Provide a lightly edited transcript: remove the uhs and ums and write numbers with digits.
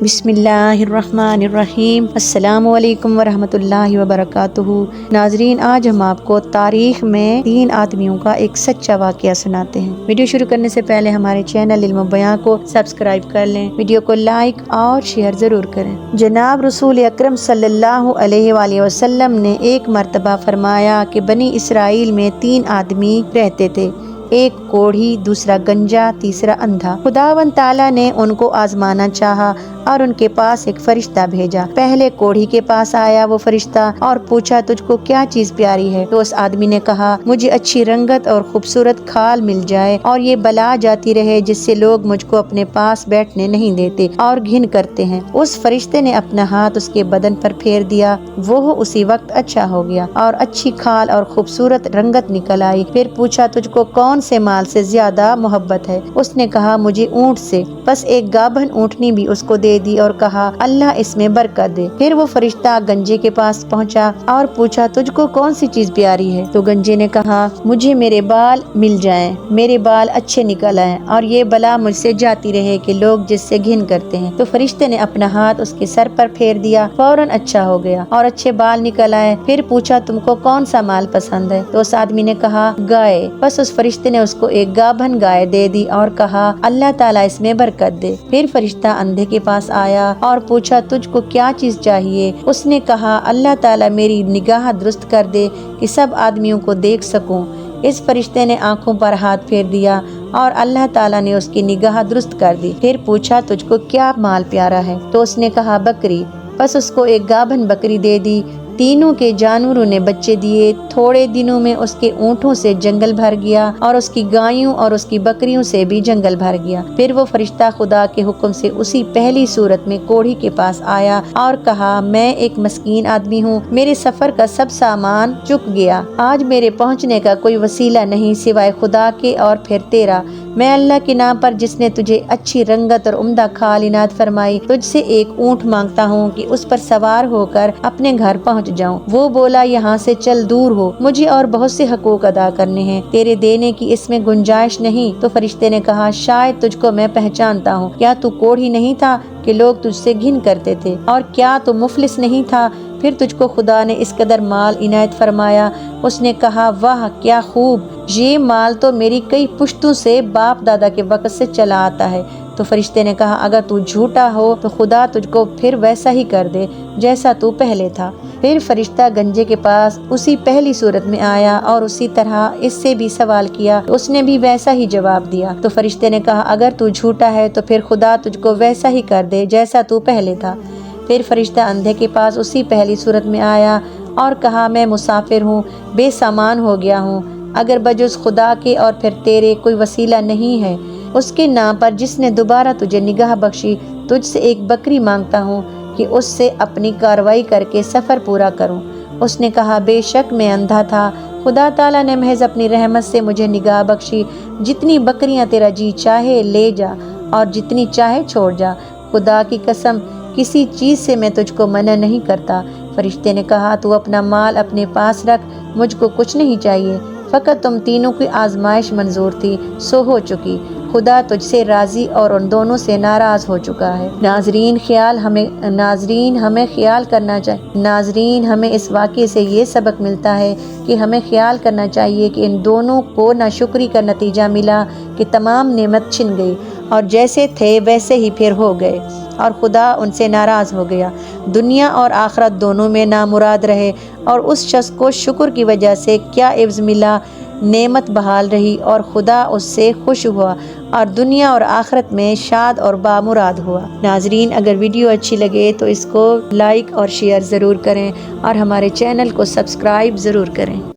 बिस्मिल्लाहिर्रहमानिर्रहीम। अस्सलाम वालेकुम वरहमतुल्लाहि वबरकातुहू। नाजरीन, आज हम आपको तारीख में 3 आदमियों का एक सच्चा वाक़या सुनाते हैं। वीडियो शुरू करने से पहले हमारे चैनल इल्म बयां को सब्सक्राइब कर लें, वीडियो को लाइक और शेयर जरूर करें। जनाब रसूल अकरम सल्लल्लाहु अलैहि वसल्लम ने एक मर्तबा फरमाया कि बनी इसराइल में 3 आदमी रहते थे, एक कोढ़ी, दूसरा गंजा, तीसरा अंधा। खुदावंद ताला ने उनको आजमाना चाहा और उनके पास एक फरिश्ता भेजा। पहले कोढ़ी के पास आया वो फरिश्ता और पूछा, तुझको क्या चीज प्यारी है? तो उस आदमी ने कहा, मुझे अच्छी रंगत और खूबसूरत खाल मिल जाए और ये बला जाती रहे जिससे लोग मुझको अपने पास बैठने नहीं देते और घिन करते हैं। उस फरिश्ते ने अपना हाथ उसके बदन पर फेर दिया, वो उसी वक्त अच्छा हो गया और अच्छी खाल और खूबसूरत रंगत निकल आई। फिर पूछा, तुझको कौन से माल से ज्यादा मोहब्बत है? उसने कहा, मुझे ऊँट से। बस एक गाभन ऊँटनी भी उसको दे दी और कहा, अल्लाह इसमें बरकत दे। फिर वो फरिश्ता गंजे के पास पहुंचा और पूछा, तुझको कौन सी चीज प्यारी है? तो गंजे ने कहा, मुझे मेरे बाल मिल जाएं, मेरे बाल अच्छे निकल आए और ये बला मुझसे जाती रहे कि लोग जिससे घिन करते हैं। तो फरिश्ते ने अपना हाथ उसके सर पर फेर दिया, फौरन अच्छा हो गया और अच्छे बाल निकल आए। फिर पूछा, तुमको कौन सा माल पसंद है? तो उस आदमी ने कहा, गाय। बस उस फरिश्ते ने उसको एक गाभन गाय दे दी और कहा, अल्लाह ताला इसमें बरकत दे। फिर फरिश्ता अंधे के पास आया और पूछा, तुझको क्या चीज चाहिए? उसने कहा, अल्लाह ताला मेरी निगाह दुरुस्त कर दे कि सब आदमियों को देख सकूं। इस फरिश्ते ने आंखों पर हाथ फेर दिया और अल्लाह ताला ने उसकी निगाह दुरुस्त कर दी। फिर पूछा, तुझको क्या माल प्यारा है? तो उसने कहा, बकरी। बस उसको एक गाभन बकरी दे दी। तीनों के जानवरों ने बच्चे दिए। थोड़े दिनों में उसके ऊँटों से जंगल भर गया और उसकी गायों और उसकी बकरियों से भी जंगल भर गया। फिर वो फरिश्ता खुदा के हुक्म से उसी पहली सूरत में कोढ़ी के पास आया और कहा, मैं एक मस्कीन आदमी हूँ, मेरे सफर का सब सामान चुक गया। आज मेरे पहुँचने का कोई वसीला नहीं सिवाय खुदा के और फिर तेरा। मैं अल्लाह के नाम पर जिसने तुझे अच्छी रंगत और उम्दा खाल इनात फरमाई, तुझसे एक ऊँट मांगता हूँ कि उस पर सवार होकर अपने घर पहुँच जाऊं। वो बोला, यहाँ से चल दूर हो, मुझे और बहुत से हकूक अदा करने हैं, तेरे देने की इसमें गुंजाइश नहीं। तो फरिश्ते ने कहा, शायद तुझको मैं पहचानता हूँ। क्या तू कोढ़ी नहीं था कि लोग तुझसे घिन करते थे? और क्या तू मुफलिस नहीं था, फिर तुझको खुदा ने इस कदर माल इनायत फरमाया? उसने कहा, वाह क्या खूब, ये माल तो मेरी कई पुश्तों से बाप दादा के वक्त से चला आता है। तो फरिश्ते ने कहा, अगर तू झूठा हो तो खुदा तुझको फिर वैसा ही कर दे जैसा तू पहले था। फिर फरिश्ता गंजे के पास उसी पहली सूरत में आया और उसी तरह इससे भी सवाल किया। उसने भी वैसा ही जवाब दिया। तो फरिश्ते ने कहा, अगर तू झूठा है तो फिर खुदा तुझको वैसा ही कर दे जैसा तू पहले था। फिर फरिश्ता अंधे के पास उसी पहली सूरत में आया और कहा, मैं मुसाफिर हूँ, बेसामान हो गया हूँ। अगर बजुज़ खुदा के और फिर तेरे कोई वसीला नहीं है, उसके नाम पर जिसने दोबारा तुझे निगाह बख्शी, तुझसे एक बकरी मांगता हूँ कि उससे अपनी कार्रवाई करके सफ़र पूरा करूँ। उसने कहा, बेशक मैं अंधा था, खुदा ताला ने महज अपनी रहमत से मुझे निगाह बख्शी। जितनी बकरियाँ तेरा जी चाहे ले जा और जितनी चाहे छोड़ जा। खुदा की कसम, किसी चीज़ से मैं तुझको मना नहीं करता। फरिश्ते ने कहा, तू अपना माल अपने पास रख, मुझको कुछ नहीं चाहिए, फ़कत तुम तीनों की आजमाइश मंजूर थी, सो हो चुकी। खुदा तुझसे राज़ी और उन दोनों से नाराज़ हो चुका है। नाजरीन हमें ख्याल करना चाहिए। नाजरीन, हमें इस वाक़े से ये सबक मिलता है कि हमें ख्याल करना चाहिए कि इन दोनों को नाशुक्री का नतीजा मिला कि तमाम नेमत छिन गई और जैसे थे वैसे ही फिर हो गए और खुदा उनसे नाराज़ हो गया। दुनिया और आखिरत दोनों में नामुराद रहे और उस शख्स को शुक्र की वजह से क्या इव्ज़ मिला, नेमत बहाल रही और खुदा उससे खुश हुआ और दुनिया और आखिरत में शाद और बामुराद हुआ। नाजरीन, अगर वीडियो अच्छी लगे तो इसको लाइक और शेयर ज़रूर करें और हमारे चैनल को सब्सक्राइब ज़रूर करें।